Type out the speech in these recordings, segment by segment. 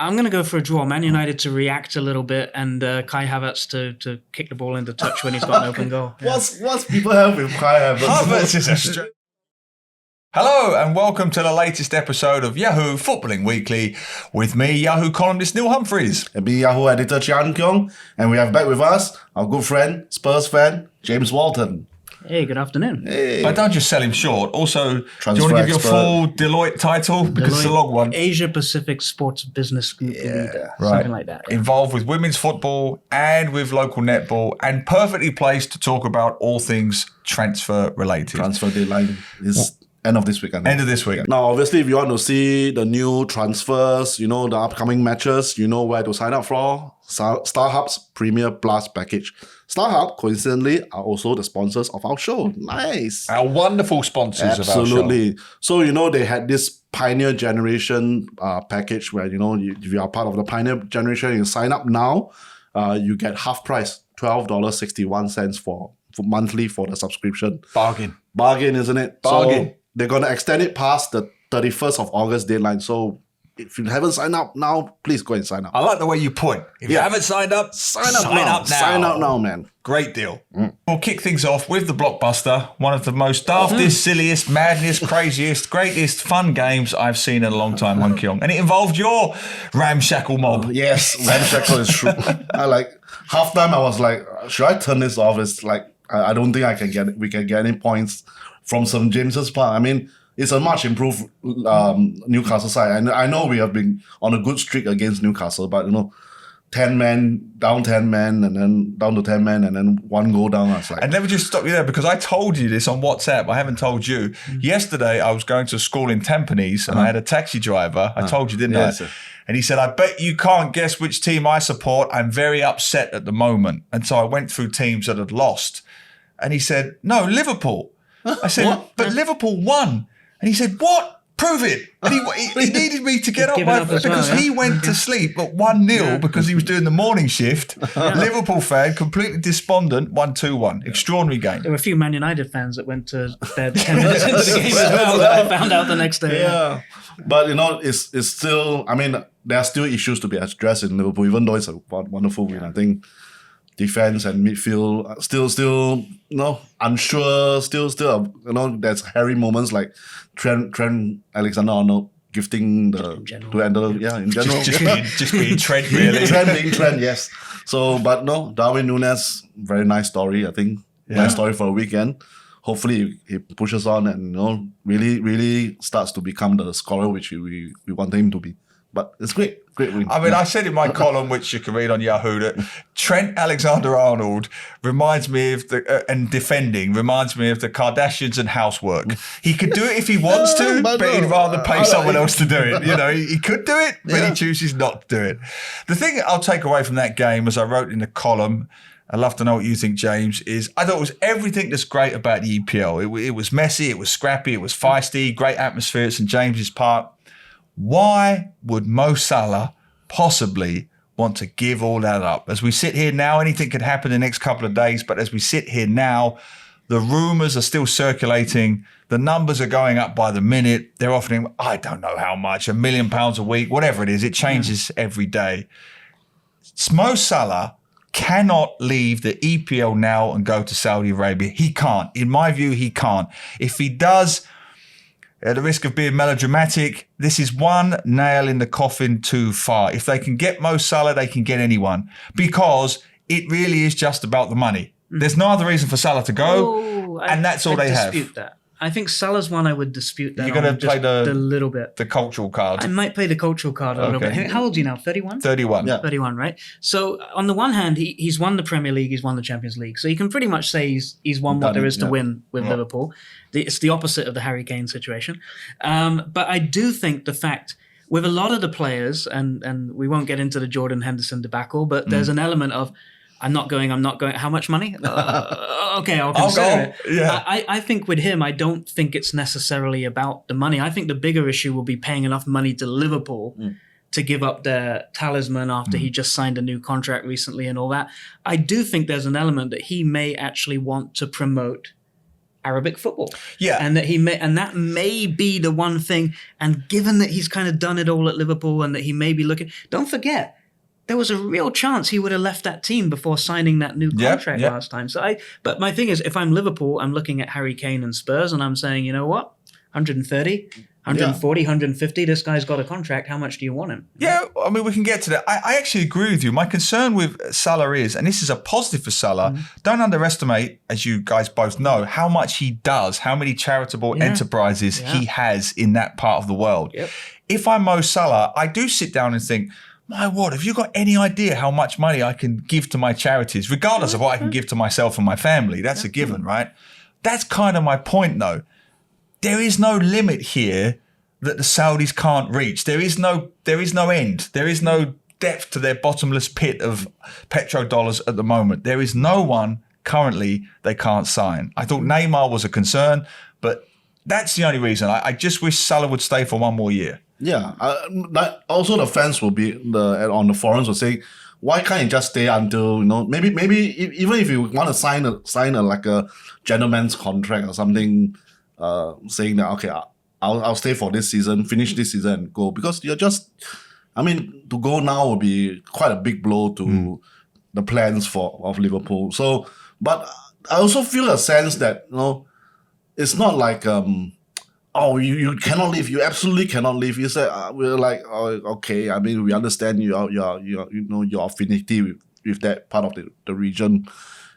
I'm going to go for a draw. Man United to react a little bit and Kai Havertz to kick the ball into touch when he's got an open goal. Yeah. What's people have with Kai Havertz? Havertz is a Hello and welcome to the latest episode of Yahoo Footballing Weekly with me, Yahoo columnist Neil Humphreys. And me, Yahoo editor Chia Keong. And we have back with us our good friend, Spurs fan, James Walton. Hey, good afternoon. Hey. But don't just sell him short. Also, Transfer do you want to give expert. your full Deloitte title? Because it's a long one. Asia Pacific Sports Business Group leader. Right. Something like that. Yeah. Involved with women's football and with local netball and perfectly placed to talk about all things transfer related. Transfer deadline is end of this week. End of this week. Now, obviously, if you want to see the new transfers, the upcoming matches, you know where to sign up for. StarHub's Premier Plus package. StarHub, coincidentally, are also the sponsors of our show. Nice. Our wonderful sponsors of our show. Absolutely. So, they had this Pioneer Generation package where, if you are part of the Pioneer Generation, you sign up now, you get half price, $12.61 for monthly for the subscription. Bargain, isn't it? Bargain. So they're going to extend it past the 31st of August deadline. So if you haven't signed up now, please go and sign up. I like the way you point. If you haven't signed up, sign up now. Sign up now, man. Great deal. We'll kick things off with the blockbuster, one of the most daftest, silliest, madness, craziest, greatest fun games I've seen in a long time, Keong. And it involved your ramshackle mob. Yes, ramshackle is true. Halftime I was like, should I turn this off? It's like, I don't think we can get any points from St. James's Park. I mean, it's a much improved Newcastle side. I know we have been on a good streak against Newcastle, but 10 men, down 10 men, and then down to 10 men, and then one goal down. I was like, and let me just stop you there because I told you this on WhatsApp. I haven't told you. Yesterday, I was going to school in Tampines and I had a taxi driver. I told you, didn't I? Sir. And he said, I bet you can't guess which team I support. I'm very upset at the moment. And so I went through teams that had lost. And he said, no, Liverpool. I said, but Liverpool won. And he said, what? Prove it. And he needed me to get up because he went to sleep at 1-0 because he was doing the morning shift. Liverpool fan, completely despondent, 1-2-1. Extraordinary game. There were a few Man United fans that went to bed 10 minutes into the game as well that I found out the next day. Yeah. But, it's still, there are still issues to be addressed in Liverpool, even though it's a wonderful win. I think defense and midfield still unsure, still there's hairy moments like Trent Alexander-Arnold gifting in general. Just being Trent, really. Trent, yes. So, but no, Darwin Núñez, very nice story, I think. Nice story for a weekend. Hopefully he pushes on and really starts to become the scorer which we want him to be. But it's great win. I said in my column, which you can read on Yahoo, that Trent Alexander-Arnold reminds me of defending reminds me of the Kardashians and housework. He could do it if he wants to, but he'd rather pay someone else to do it. He could do it, but he chooses not to do it. The thing I'll take away from that game, as I wrote in the column, I'd love to know what you think, James, is I thought it was everything that's great about the EPL. It was messy, it was scrappy, it was feisty, great atmosphere at St. James's Park. Why would Mo Salah possibly want to give all that up? As we sit here now, anything could happen in the next couple of days, but as we sit here now, the rumours are still circulating. The numbers are going up by the minute. They're offering, I don't know how much, £1 million a week, whatever it is. It changes every day. Mo Salah cannot leave the EPL now and go to Saudi Arabia. He can't. In my view, he can't. If he does, at the risk of being melodramatic, this is one nail in the coffin too far. If they can get Mo Salah, they can get anyone because it really is just about the money. There's no other reason for Salah to go, and that's all they have. Dispute that. I think Salah's one I would dispute that. You're going to play a little bit. The cultural card. I might play the cultural card a little bit. How old are you now? 31? 31. Yeah. 31, right? So on the one hand, he's won the Premier League, he's won the Champions League. So you can pretty much say he's won what there is to win with Liverpool. It's the opposite of the Harry Kane situation. But I do think the fact, with a lot of the players, and we won't get into the Jordan Henderson debacle, but there's an element of, I'm not going. How much money? Okay, I'll consider it. Yeah. I think with him, I don't think it's necessarily about the money. I think the bigger issue will be paying enough money to Liverpool to give up their talisman after he just signed a new contract recently and all that. I do think there's an element that he may actually want to promote Arabic football. Yeah. And that may be the one thing. And given that he's kind of done it all at Liverpool and that he may be looking, don't forget, there was a real chance he would have left that team before signing that new contract last time. But my thing is, if I'm Liverpool, I'm looking at Harry Kane and Spurs and I'm saying, you know what? 130, 140, 150, this guy's got a contract. How much do you want him? Yeah, I mean, we can get to that. I actually agree with you. My concern with Salah is, and this is a positive for Salah, don't underestimate, as you guys both know, how much he does, how many charitable enterprises he has in that part of the world. Yep. If I'm Mo Salah, I do sit down and think, my word, have you got any idea how much money I can give to my charities, regardless of what I can give to myself and my family? That's a given, right? That's kind of my point, though. There is no limit here that the Saudis can't reach. There is no end. There is no depth to their bottomless pit of petrodollars at the moment. There is no one currently they can't sign. I thought Neymar was a concern, but that's the only reason. I just wish Salah would stay for one more year. Yeah. Also, the fans will be on the forums will say, why can't you just stay until maybe even if you want to sign a like a gentleman's contract or something, saying that okay, I'll stay for this season, finish this season and go, because you're just, I mean, to go now would be quite a big blow to the plans of Liverpool. So, but I also feel a sense that it's not like you cannot leave, you absolutely cannot leave. You say we're like, oh, okay, I mean, we understand your affinity with that part of the region,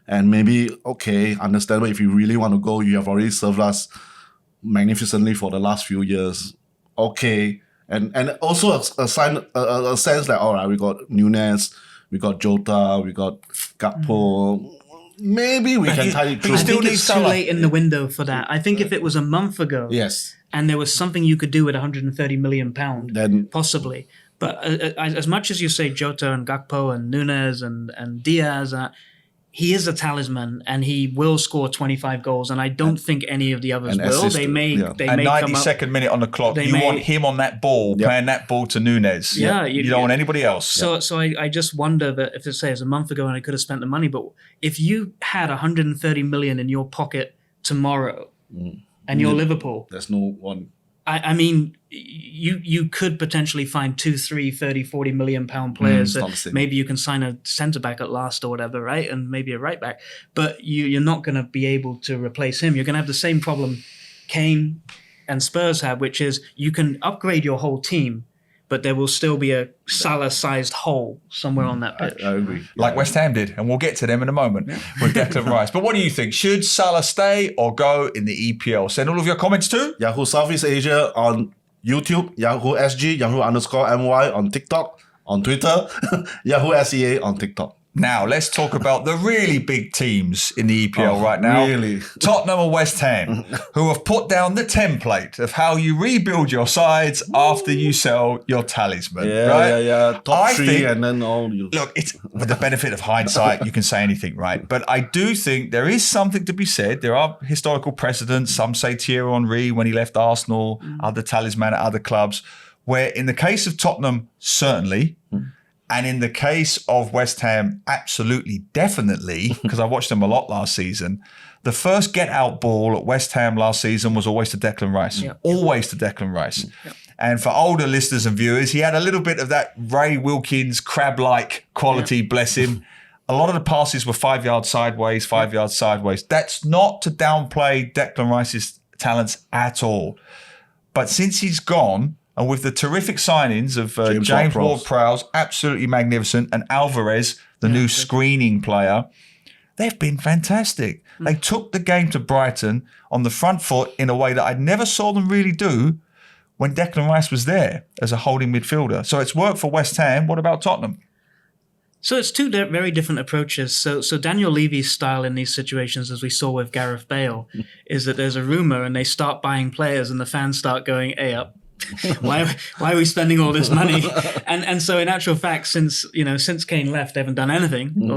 and maybe okay, understandable if you really want to go. You have already served us magnificently for the last few years. Okay, and also a sense that all right, we got Nunez, we got Jota, we got Gakpo. Maybe we can tie it through. I think it's too late in the window for that. I think if it was a month ago, yes, and there was something you could do with £130 million, then possibly. But as much as you say Jota and Gakpo and Nunez and Diaz, he is a talisman and he will score 25 goals, and I don't think any of the others will. Assist, they may and come up. 92nd minute on the clock, you want him on that ball, playing that ball to Nunez. Yeah, you don't want anybody else. So I just wonder that if, say, it was a month ago and I could have spent the money, but if you had 130 million in your pocket tomorrow and you're Liverpool, there's no one. I mean, you could potentially find 2, 3, 30, 40 million pound players. Maybe you can sign a centre back at last or whatever, right? And maybe a right back. But you're not going to be able to replace him. You're going to have the same problem Kane and Spurs have, which is you can upgrade your whole team, but there will still be a Salah-sized hole somewhere on that pitch. I agree. Like West Ham did, and we'll get to them in a moment with Declan Rice. But what do you think? Should Salah stay or go in the EPL? Send all of your comments to Yahoo Southeast Asia on YouTube, Yahoo SG, Yahoo_MY on TikTok, on Twitter, Yahoo SEA on TikTok. Now, let's talk about the really big teams in the EPL right now. Really? Tottenham and West Ham, who have put down the template of how you rebuild your sides after you sell your talisman. Yeah. Top three and then all you. Look, it's with the benefit of hindsight, you can say anything, right? But I do think there is something to be said. There are historical precedents. Some say Thierry Henry when he left Arsenal, other talisman at other clubs, where in the case of Tottenham, certainly, and in the case of West Ham, absolutely, definitely, because I watched them a lot last season, the first get-out ball at West Ham last season was always to Declan Rice. Yep. Always to Declan Rice. Yep. And for older listeners and viewers, he had a little bit of that Ray Wilkins crab-like quality, bless him. A lot of the passes were 5 yards sideways, 5 yards sideways. That's not to downplay Declan Rice's talents at all. But since he's gone, and with the terrific signings of James Ward-Prowse, absolutely magnificent, and Alvarez, the new screening player, they've been fantastic. They took the game to Brighton on the front foot in a way that I never saw them really do when Declan Rice was there as a holding midfielder. So it's worked for West Ham. What about Tottenham? So it's two very different approaches. So Daniel Levy's style in these situations, as we saw with Gareth Bale, is that there's a rumour and they start buying players and the fans start going, hey up. why are we spending all this money? And so in actual fact, since Kane left, they haven't done anything.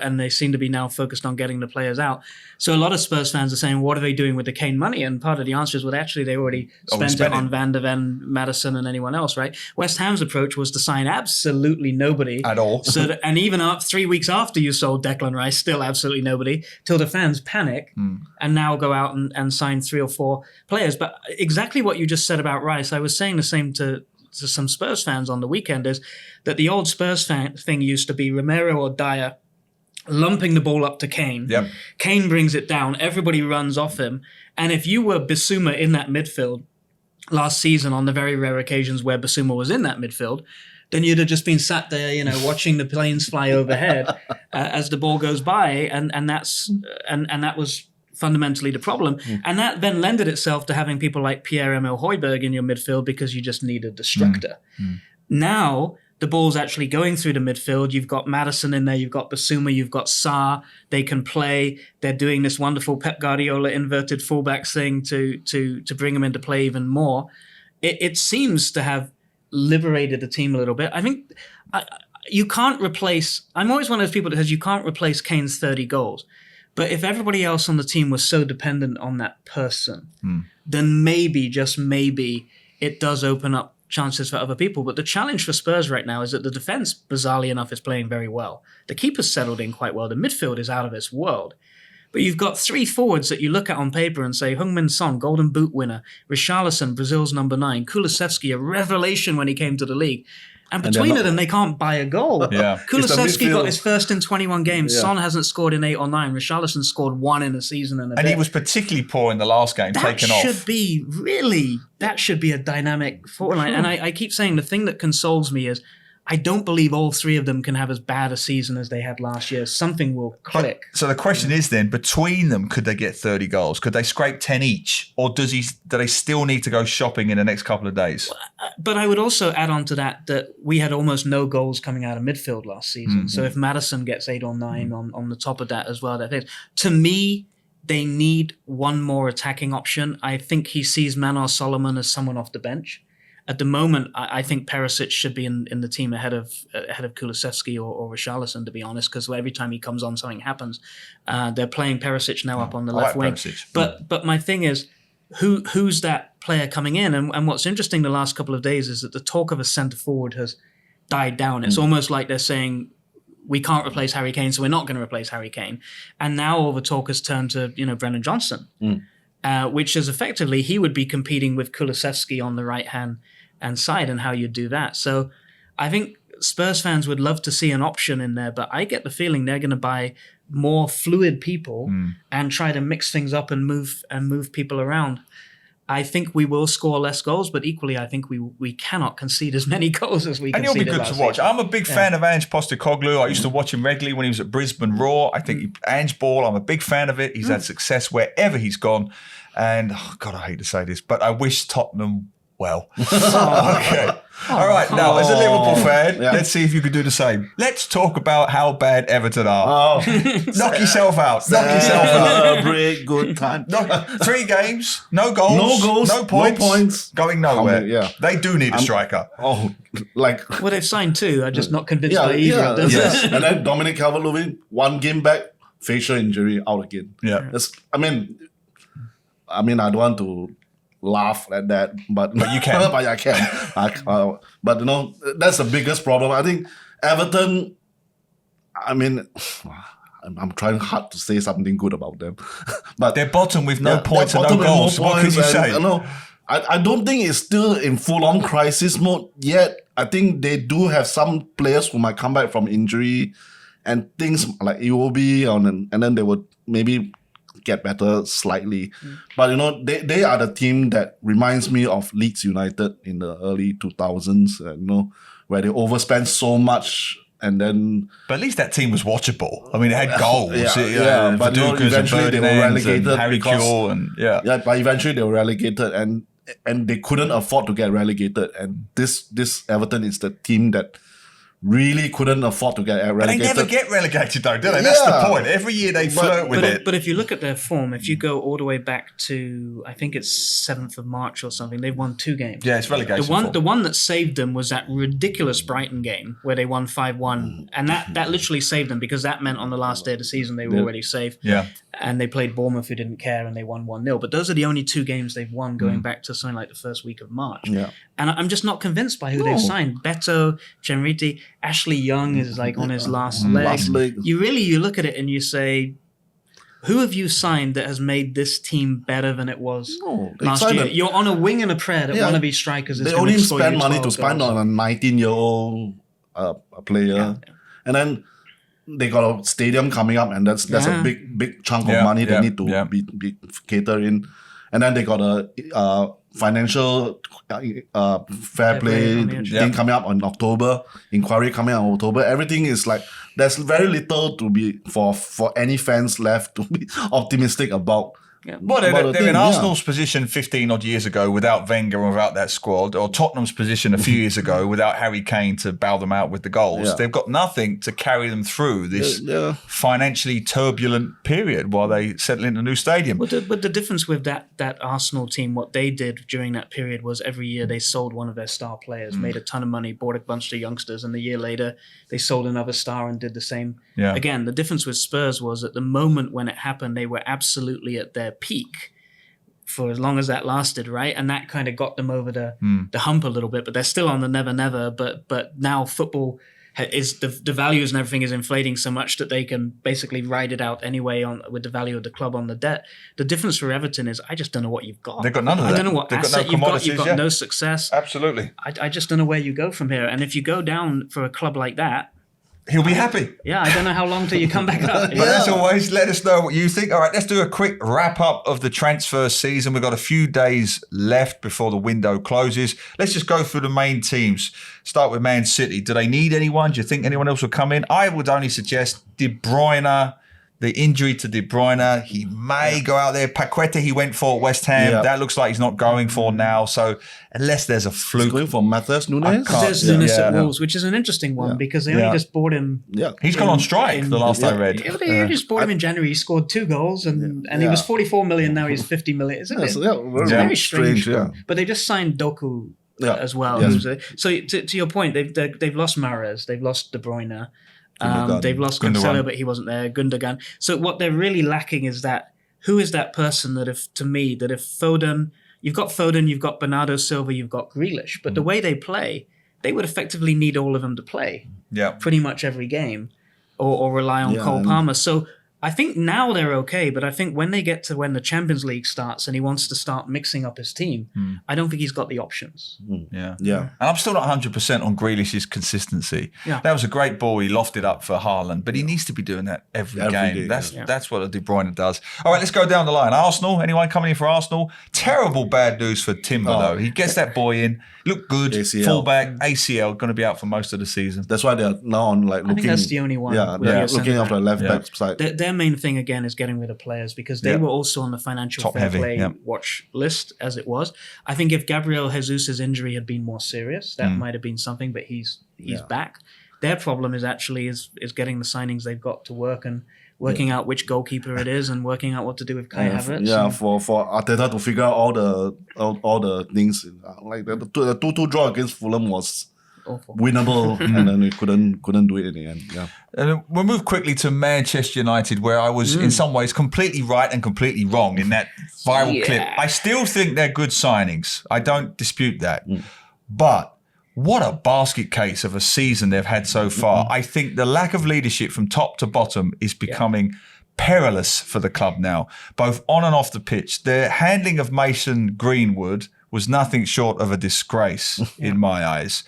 And they seem to be now focused on getting the players out. So a lot of Spurs fans are saying, what are they doing with the Kane money? And part of the answer is, well, actually they already spent it on Van de Ven, Maddison, and anyone else, right? West Ham's approach was to sign absolutely nobody at all. And even 3 weeks after you sold Declan Rice, still absolutely nobody, till the fans panic and now go out and sign 3 or 4 players. But exactly what you just said about Rice, I was saying the same to some Spurs fans on the weekend, is that the old Spurs thing used to be Romero or Dyer lumping the ball up to Kane. Yep. Kane brings it down, everybody runs off him. And if you were Bissouma in that midfield last season, on the very rare occasions where Bissouma was in that midfield, then you'd have just been sat there, watching the planes fly overhead as the ball goes by, and that was fundamentally the problem. And that then lended itself to having people like Pierre-Emile Højbjerg in your midfield because you just needed a destructor. Now the ball's actually going through the midfield. You've got Maddison in there, you've got Bissouma, you've got Sarr. They can play. They're doing this wonderful Pep Guardiola inverted fullbacks thing to bring them into play even more. It seems to have liberated the team a little bit. I think you can't replace... I'm always one of those people that says you can't replace Kane's 30 goals. But if everybody else on the team was so dependent on that person, then maybe, just maybe, it does open up chances for other people. But the challenge for Spurs right now is that the defense, bizarrely enough, is playing very well. The keeper's settled in quite well. The midfield is out of its world. But you've got 3 forwards that you look at on paper and say, Heung-min Son, Golden Boot winner, Richarlison, Brazil's number 9, Kulusevski, a revelation when he came to the league. And between them, they can't buy a goal. Yeah. Kulusevski got his first in 21 games. Yeah. Son hasn't scored in 8 or 9. Richarlison scored 1 in a season and a bit. He was particularly poor in the last game, taken off. That should be a dynamic forward line. And I keep saying the thing that consoles me is I don't believe all 3 of them can have as bad a season as they had last year. Something will click. So the question is then, between them, could they get 30 goals? Could they scrape 10 each? Or do they still need to go shopping in the next couple of days? But I would also add on to that we had almost no goals coming out of midfield last season. So if Maddison gets 8 or 9 on the top of that as well, to me, they need one more attacking option. I think he sees Manor Solomon as someone off the bench. At the moment, I think Perisic should be in the team ahead of Kulusevski or Richarlison, to be honest, because every time he comes on, something happens. They're playing Perisic now up on the left wing. But my thing is, who's that player coming in? And what's interesting the last couple of days is that the talk of a centre forward has died down. It's almost like they're saying, we can't replace Harry Kane, so we're not going to replace Harry Kane. And now all the talk has turned to Brennan Johnson, which is effectively he would be competing with Kulusevski on the right-hand side, and how you do that. So I think Spurs fans would love to see an option in there, but I get the feeling they're going to buy more fluid people and try to mix things up and move people around. I think we will score less goals, but equally, I think we cannot concede as many goals as we conceded. And he'll be good to watch. I'm a big fan of Ange Postecoglou. I used to watch him regularly when he was at Brisbane Roar. I think Ange Ball, I'm a big fan of it. He's had success wherever he's gone. And, God, I hate to say this, but I wish Tottenham well. Okay. All right. Now, as a Liverpool fan, let's see if you could do the same. Let's talk about how bad Everton are. Knock yourself out. Knock yourself out. Celebrate good time. 3 games, no goals, no points, going nowhere. They do need a striker. Well, they've signed 2. I'm just not convinced by either of them. Yes. And then Dominic Calvert-Lewin, 1 game back, facial injury, out again. Yeah. I mean, I don't want to laugh at that, but you can. But I can. But that's the biggest problem. I think Everton. I'm trying hard to say something good about them, but they're bottom with no points and no goals. What can you say? I don't think it's still in full-on crisis mode yet. I think they do have some players who might come back from injury, and things like Iwobi, and then they would maybe get better slightly. But they are the team that reminds me of Leeds United in the early 2000s, where they overspent so much and then... But at least that team was watchable. I mean, it had goals. But eventually they were relegated. Harry Keong but eventually they were relegated and they couldn't afford to get relegated. And this Everton is the team that really couldn't afford to get But relegated. they never get relegated though, do they? That's the point. Every year they flirt with it. But if you look at their form, if you go all the way back to, I think it's 7th of March or something, they've won 2 games. Yeah, it's relegation. The one that saved them was that ridiculous Brighton game where they won 5-1. And that literally saved them because that meant on the last day of the season they were already safe. Yeah. And they played Bournemouth, who didn't care, and they won 1-0. But those are the only 2 games they've won going back to something like the first week of March. Yeah. And I'm just not convinced by who they've signed. Beto, Genriti, Ashley Young is like on his last leg. You look at it and you say, who have you signed that has made this team better than it was last year? You're on a wing and a prayer that one of these strikers is they going to only score spend you money 12 to spend goals. on a 19-year-old player. And then they got a stadium coming up, and that's a big chunk of money they need to be catered in. And then they got a financial fair play thing coming up in October, inquiry coming up in October. Everything is like, there's very little to be for any fans left to be optimistic about. Yeah. Well, they're in Arsenal's position 15 odd years ago without Wenger and without that squad, or Tottenham's position a few years ago without Harry Kane to bail them out with the goals. Yeah. They've got nothing to carry them through this financially turbulent period while they settle into a new stadium. But the difference with that Arsenal team, what they did during that period was every year they sold one of their star players, made a ton of money, bought a bunch of youngsters, and the year later they sold another star and did the same. Yeah. Again, the difference with Spurs was at the moment when it happened, they were absolutely at their peak for as long as that lasted, right? And that kind of got them over the hump a little bit, but they're still on the never, but now football is the values and everything is inflating so much that they can basically ride it out anyway with the value of the club on the debt. The difference for Everton is I just don't know what you've got. They've got none of that. I don't know what asset you've got. You've got no success. Absolutely. I just don't know where you go from here. And if you go down for a club like that, he'll be happy. Yeah, I don't know how long till you come back up. But as always, let us know what you think. All right, let's do a quick wrap up of the transfer season. We've got a few days left before the window closes. Let's just go through the main teams. Start with Man City. Do they need anyone? Do you think anyone else will come in? I would only suggest De Bruyne. The injury to De Bruyne, he may go out there. Paqueta, he went for at West Ham. Yeah. That looks like he's not going for now. So unless there's a fluke. He's going for Matheus Nunes? Matheus Nunes at Wolves, which is an interesting one because they only just bought him. Yeah. He's gone on strike the last I read. They just bought him in January. He scored 2 goals and he was 44 million. Now he's 50 million. Isn't it? It's very strange. But they just signed Doku as well. Yes. So to your point, they've lost Mahrez. They've lost De Bruyne. They've lost Cancelo, but he wasn't there. Gundogan. So what they're really lacking is that who is that person that if Foden, you've got Bernardo Silva, you've got Grealish, but the way they play, they would effectively need all of them to play pretty much every game or rely on Cole Palmer. So I think now they're okay, but I think when they get to when the Champions League starts and he wants to start mixing up his team, I don't think he's got the options. Yeah. And I'm still not 100% on Grealish's consistency. Yeah. That was a great ball. He lofted up for Haaland, but he needs to be doing that every game. That's what a De Bruyne does. All right, let's go down the line. Arsenal, anyone coming in for Arsenal? Terrible bad news for Timber, though. He gets that boy in, looked good, ACL. Fullback, ACL, going to be out for most of the season. That's why they're now on looking. I think that's the only one. Yeah, they're looking after the left back side. Their main thing again is getting rid of players because they were also on the financial fair play watch list as it was. I think if Gabriel Jesus' injury had been more serious, that might have been something, but he's back. Their problem is actually is getting the signings they've got to work and working out which goalkeeper it is and working out what to do with Kai Havertz. Yeah, for Arteta to figure out all the things. Like the 2-2 draw against Fulham was awful. Winnable, and then we couldn't do it in the end. Yeah. And we'll move quickly to Manchester United, where I was in some ways completely right and completely wrong in that viral clip. I still think they're good signings. I don't dispute that. But what a basket case of a season they've had so far. I think the lack of leadership from top to bottom is becoming perilous for the club now, both on and off the pitch. The handling of Mason Greenwood was nothing short of a disgrace in my eyes.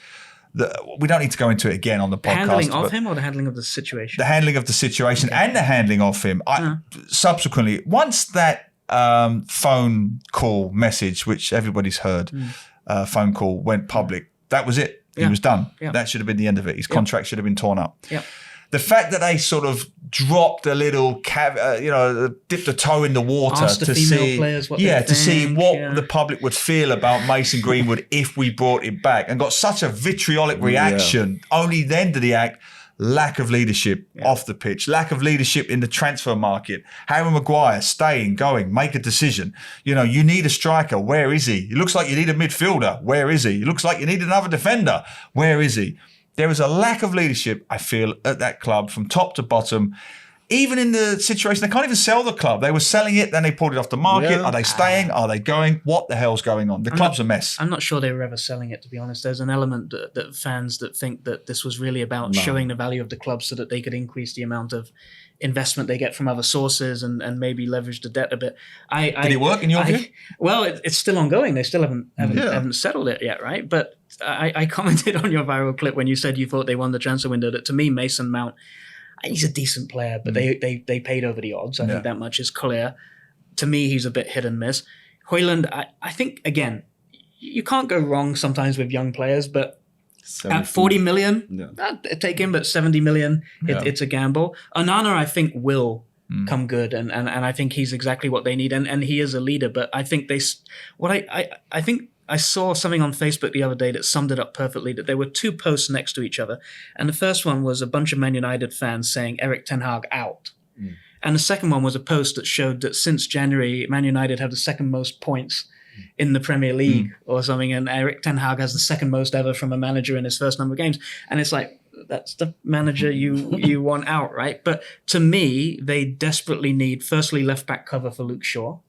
We don't need to go into it again on the podcast. The handling of him or the handling of the situation? The handling of the situation and the handling of him. Subsequently, once that phone call message, which everybody's heard, phone call went public, that was it. He was done. That should have been the end of it. His contract should have been torn up. The fact that they sort of dropped a little, dipped a toe in the water Asked the to female see, players what they to see think, what the public would feel about Mason Greenwood if we brought it back, and got such a vitriolic reaction. Only then did he act. Lack of leadership off the pitch, lack of leadership in the transfer market. Harry Maguire staying, going, make a decision. You need a striker. Where is he? It looks like you need a midfielder. Where is he? It looks like you need another defender. Where is he? There is a lack of leadership, I feel, at that club from top to bottom. Even in the situation, they can't even sell the club. They were selling it, then they pulled it off the market. Yeah. Are they staying? Are they going? What the hell's going on? The club's a mess. I'm not sure they were ever selling it, to be honest. There's an element that fans that think that this was really about showing the value of the club so that they could increase the amount of investment they get from other sources and maybe leverage the debt a bit. Did it work in your view? Well, it's still ongoing. They still haven't settled it yet, right? But I commented on your viral clip when you said you thought they won the transfer window that to me, Mason Mount, he's a decent player, but they paid over the odds. I think that much is clear. To me, he's a bit hit and miss. Højlund, I think, again, you can't go wrong sometimes with young players, but at 40 million, I'd take him, but 70 million, it's a gamble. Onana, I think, will come good, and I think he's exactly what they need, and he is a leader, but I think I think I saw something on Facebook the other day that summed it up perfectly, that there were two posts next to each other. And the first one was a bunch of Man United fans saying Erik ten Hag out. And the second one was a post that showed that since January, Man United have the second most points in the Premier League or something. And Erik ten Hag has the second most ever from a manager in his first number of games. And it's like, that's the manager you want out, right? But to me, they desperately need, firstly, left-back cover for Luke Shaw,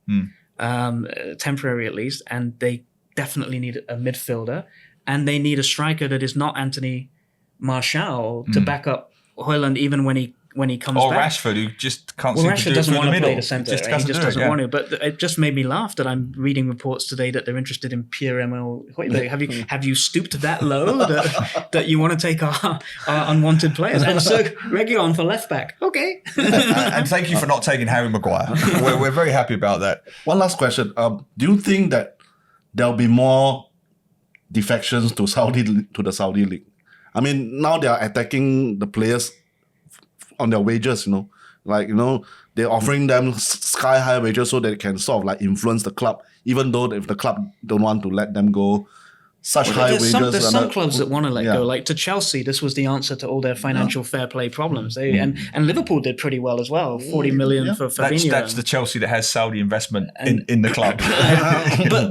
temporary at least, and they definitely need a midfielder, and they need a striker that is not Anthony Martial to back up Højlund even when he comes back. Or Rashford, who just can't seem to Rashford do it doesn't through want the to middle. play the centre. He just doesn't want to. But it just made me laugh that I'm reading reports today that they're interested in Pierre-Emile Højlund. Have you stooped that low that you want to take our unwanted players? And so Reguilon for left back. Okay. And thank you for not taking Harry Maguire. We're very happy about that. One last question. Do you think that there'll be more defections to the Saudi league? I mean, now they are attacking the players on their wages, they're offering them sky high wages so they can sort of like influence the club, even though if the club don't want to let them go. High wages. There's some clubs that want to let go. Like to Chelsea, this was the answer to all their financial fair play problems. And Liverpool did pretty well as well. 40 million for Fabinho. That's the Chelsea that has Saudi investment in the club.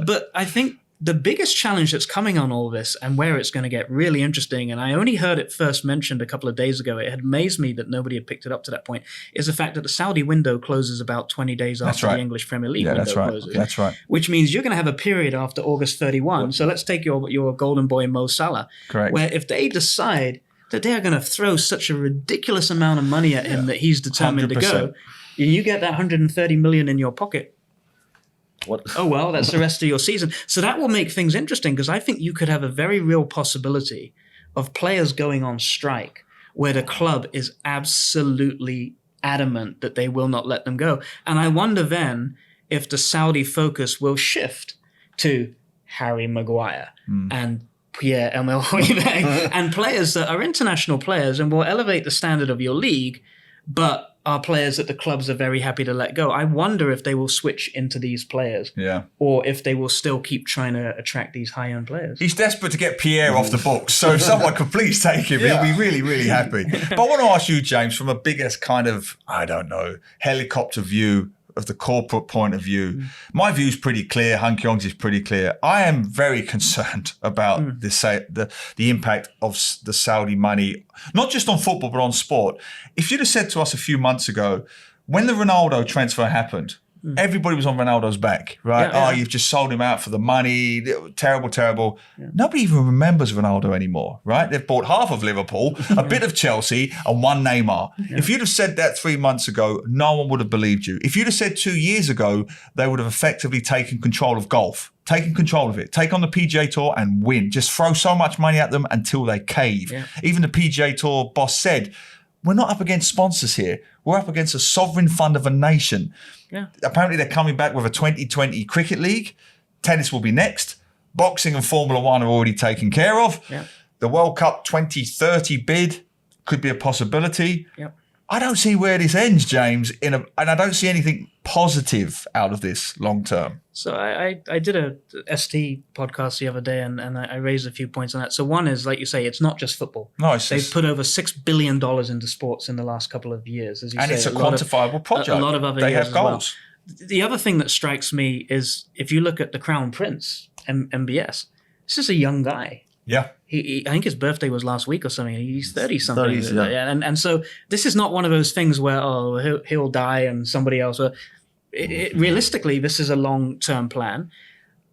But I think the biggest challenge that's coming on all this and where it's going to get really interesting, and I only heard it first mentioned a couple of days ago, it had amazed me that nobody had picked it up to that point, is the fact that the Saudi window closes about 20 days after the English Premier League window closes. That's right. Which means you're going to have a period after August 31. So let's take your golden boy Mo Salah. Correct. Where if they decide that they are going to throw such a ridiculous amount of money at him that he's determined 100%. To go, you get that 130 million in your pocket. What? Oh, well, that's the rest of your season. So that will make things interesting because I think you could have a very real possibility of players going on strike where the club is absolutely adamant that they will not let them go. And I wonder then if the Saudi focus will shift to Harry Maguire and Pierre-Emile Højlund and players that are international players and will elevate the standard of your league, but are players that the clubs are very happy to let go. I wonder if they will switch into these players or if they will still keep trying to attract these high-end players. He's desperate to get Pierre off the books, so if someone could please take him, he'll be really, really happy. But I want to ask you, James, from a biggest kind of, helicopter view of the corporate point of view, my view is pretty clear. Keong's is pretty clear. I am very concerned about the impact of the Saudi money, not just on football, but on sport. If you'd have said to us a few months ago, when the Ronaldo transfer happened, everybody was on Ronaldo's back, right? You've just sold him out for the money. Terrible, terrible. Nobody even remembers Ronaldo anymore, right? They've bought half of Liverpool, a bit of Chelsea, and one Neymar. If you'd have said that 3 months ago, no one would have believed you. If you'd have said 2 years ago, they would have effectively taken control of golf. Taking control of it, take on the PGA Tour and win. Just throw so much money at them until they cave. Even the PGA Tour boss said, we're not up against sponsors here. We're up against a sovereign fund of a nation. Apparently they're coming back with a 2020 cricket league. Tennis will be next. Boxing and Formula One are already taken care of. The World Cup 2030 bid, could be a possibility. Yep. I don't see where this ends, James, and I don't see anything positive out of this long term. So I did a ST podcast the other day, and I raised a few points on that. So one is, like you say, it's not just football. No, They've put over $6 billion into sports in the last couple of years, as you and say. it's a quantifiable project. A lot of other they years have as goals. Well. The other thing that strikes me is if you look at the Crown Prince, MBS, this is a young guy. Yeah. I think his birthday was last week or something. He's 30-something. 30s, yeah. And so this is not one of those things where, he'll die and somebody else will. Realistically, this is a long-term plan.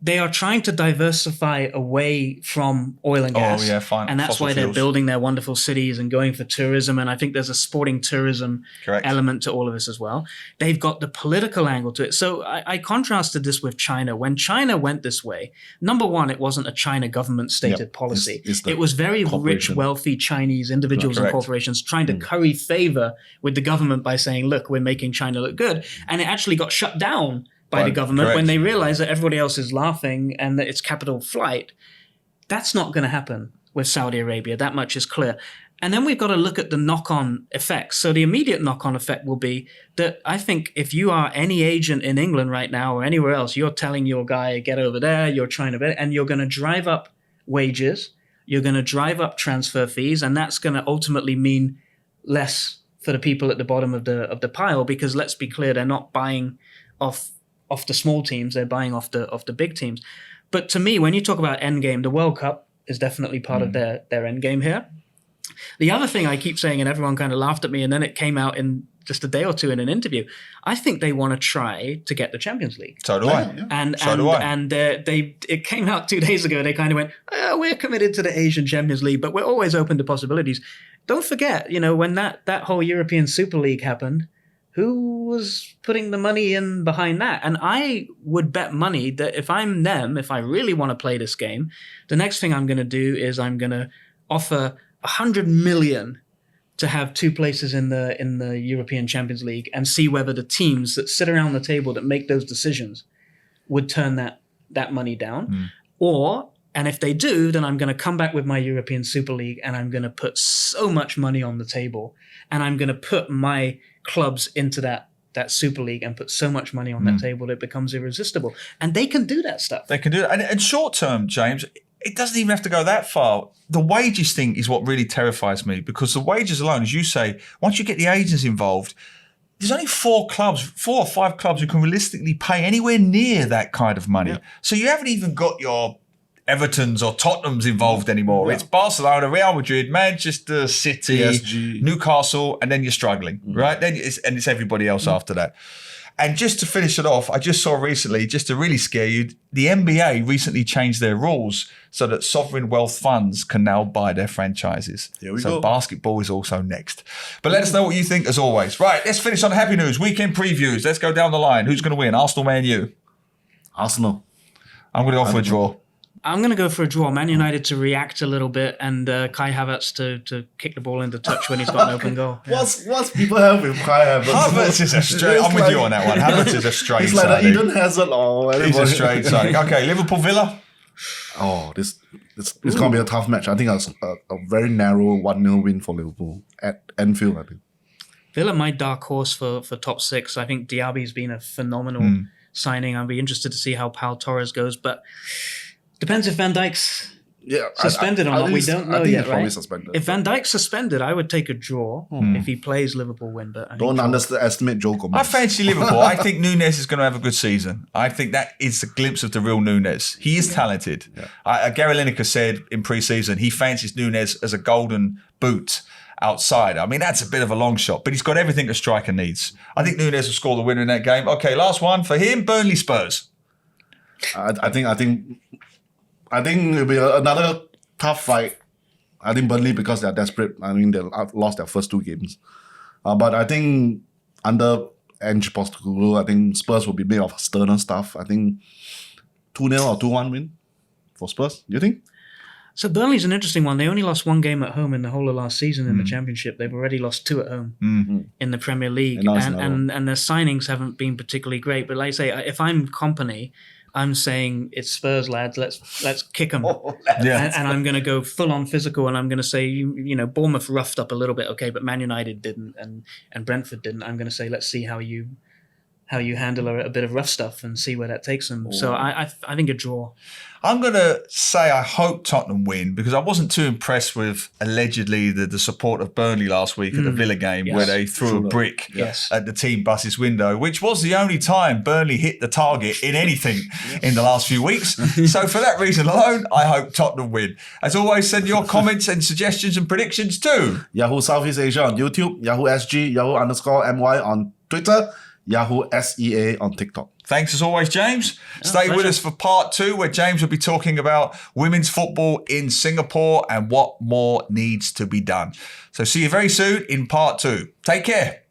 They are trying to diversify away from oil and gas. Oh, yeah, fine. And that's Fossil why fuels. they're building their wonderful cities and going for tourism. And I think there's a sporting tourism Correct. element to all of this as well. They've got the political angle to it. So I contrasted this with China. When China went this way, number one, it wasn't a China government stated policy. It's It was very rich, corporation. wealthy Chinese individuals and Correct. corporations trying to curry favor with the government by saying, look, we're making China look good. And it actually got shut down by the government Correct. when they realized that everybody else is laughing and that it's capital flight. That's not going to happen with Saudi Arabia. That much is clear. And then we've got to look at the knock-on effects. So the immediate knock-on effect will be that I think if you are any agent in England right now or anywhere else, you're telling your guy, get over there, you're trying to, and you're going to drive up wages, you're going to drive up transfer fees, and that's going to ultimately mean less for the people at the bottom of the pile, because let's be clear, they're not buying off the small teams, they're buying off the big teams. But to me, when you talk about end game, the World Cup is definitely part of their end game here. The other thing I keep saying, and everyone kind of laughed at me, and then it came out in just a day or two in an interview, I think they want to try to get the Champions League. So do I. Yeah. And it came out 2 days ago. They kind of went, we're committed to the Asian Champions League, but we're always open to possibilities. Don't forget, when that whole European Super League happened, who was putting the money in behind that? And I would bet money that if I'm them, if I really want to play this game, the next thing I'm going to do is I'm going to offer 100 million to have 2 places in the European Champions League and see whether the teams that sit around the table that make those decisions would turn that money down. And if they do, then I'm going to come back with my European Super League and I'm going to put so much money on the table and I'm going to put my clubs into that Super League and put so much money on that table that it becomes irresistible. And they can do that stuff. They can do it. And short term, James, it doesn't even have to go that far. The wages thing is what really terrifies me, because the wages alone, as you say, once you get the agents involved, there's only 4 or 5 clubs who can realistically pay anywhere near that kind of money. Yeah. So you haven't even got your Evertons or Tottenhams involved anymore. Yeah. It's Barcelona, Real Madrid, Manchester City, PSG. Newcastle, and then you're struggling, right? Then it's everybody else after that. And just to finish it off, I just saw recently, just to really scare you, the NBA recently changed their rules so that sovereign wealth funds can now buy their franchises. Here we so go. basketball is also next. But let us know what you think as always. Right, let's finish on happy news. Weekend previews. Let's go down the line. Who's going to win? Arsenal, Man U? Arsenal. I'm going to go for a draw. I'm going to go for a draw. Man United to react a little bit and Kai Havertz to kick the ball into touch when he's got an open goal. Yeah. What's people have with Kai Havertz? Havertz is a straight. I'm with you on that one. Havertz is a straight It's like the signing. Eden Hazard or He's a straight signing. Okay, Liverpool Villa. Oh, it's going to be a tough match. I think it's a very narrow 1-0 win for Liverpool at Anfield, I think. Villa, my dark horse for top 6. I think Diaby's been a phenomenal signing. I'll be interested to see how Pau Torres goes, but depends if Van Dijk's suspended or not. We don't know yet, right? Suspended. If Van Dijk's suspended, I would take a draw. If he plays, Liverpool win. But I think Don't underestimate Joe Gomez. I fancy Liverpool. I think Núñez is going to have a good season. I think that is a glimpse of the real Núñez. He is talented. Yeah. Gary Lineker said in pre-season he fancies Núñez as a golden boot outside. I mean, that's a bit of a long shot, but he's got everything a striker needs. I think Núñez will score the winner in that game. Okay, last one for him, Burnley Spurs. I think it'll be another tough fight. I think Burnley, because they're desperate. I mean, they lost their first 2 games. But I think under Ange Postecoglou, I think Spurs will be made of sterner stuff. I think 2-0 or 2-1 win for Spurs. Do you think? So Burnley's an interesting one. They only lost 1 game at home in the whole of last season in the Championship. They've already lost 2 at home in the Premier League. And their signings haven't been particularly great. But like I say, if I'm Company, I'm saying it's Spurs, lads. Let's kick them. Yeah. And I'm going to go full on physical, and I'm going to say, you know, Bournemouth roughed up a little bit, okay, but Man United didn't, and Brentford didn't. I'm going to say, let's see how you handle a bit of rough stuff and see where that takes them. So I think a draw. I'm going to say I hope Tottenham win, because I wasn't too impressed with allegedly the support of Burnley last week at the Villa game, where they threw a brick at the team bus's window, which was the only time Burnley hit the target in anything in the last few weeks. So for that reason alone, I hope Tottenham win. As always, send your comments and suggestions and predictions to Yahoo Southeast Asia on YouTube, Yahoo SG, Yahoo_MY on Twitter, Yahoo SEA on TikTok. Thanks as always, James. Stay with us for part 2, where James will be talking about women's football in Singapore and what more needs to be done. So see you very soon in part 2. Take care.